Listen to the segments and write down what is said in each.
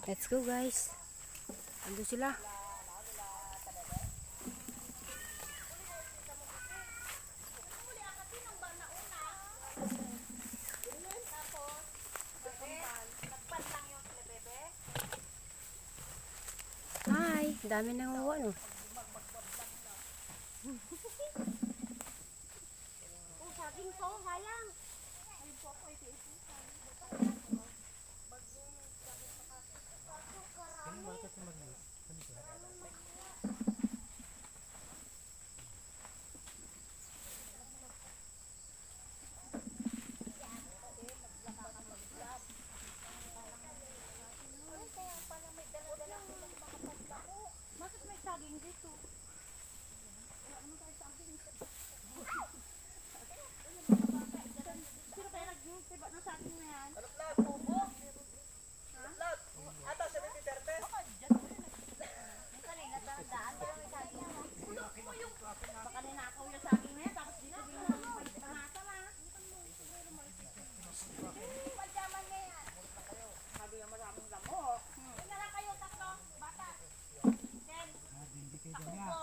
Let's go guys. Ando sila. Hi, dami nang wawa no. Saging po, sayang. Bakit may saging dito? Wala naman tayo saging. Sino kaya nagtiba ng saging na yan? Tubo? Ata, 70-30. Yung kanina, daan pa lang may saging. Baka ninakaw yung saging na yan, tapos dito may panata na. Padyaman na yan. Sabi nga maraming lamok. Tingnan lang kayo, tatlo, bata. Ken, takubo.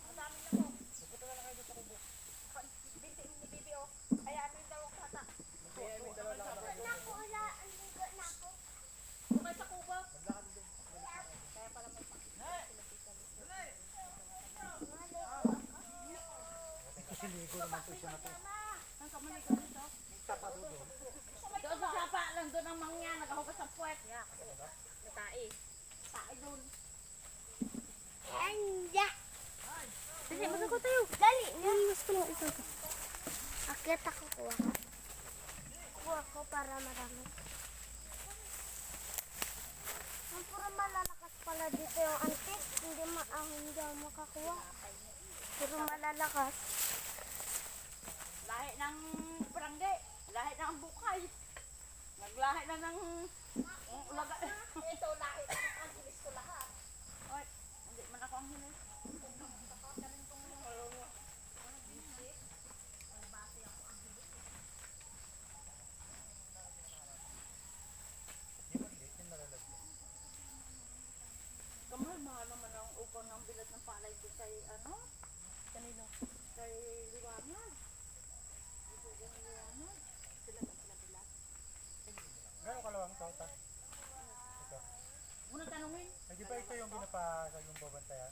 Ang daming lamok. Pupunta na lang kayo sa kubo. Binti ni Bibi, oh. Ay, amin daw ang kata. Bukay sa kubo. Kaya pala may Siligo naman po siya na to. Ang kamali ko dito. Doon sa sapa lang, doon ang mangya, nagkahugas ng puwet. May tae. Tae doon. Anja. Dali, magkako tayo. Dali. Iwas ko lang ito. Akyat ako kuha ka. Kuha ko para marami. Ang puro malalakas pala dito yung antik. Hindi ako makakuha. Puro malalakas. Lahi ng barangay. Lahi ng bukay. Naglahi na ng ulaga. Ito lahi na ng angilis ko lahat. Oy, hindi man ako ang hilis. Kamahal-mahal naman ang upang ng bilad ng palay ko kay ano? Kanino? Kay Liwanag. Dito din Liwanag. Sila ba sila bilad? Gano'ng kalawang ito? Ito. Muna tanungin. Hindi ba ito yung binapa sa yung babantayan?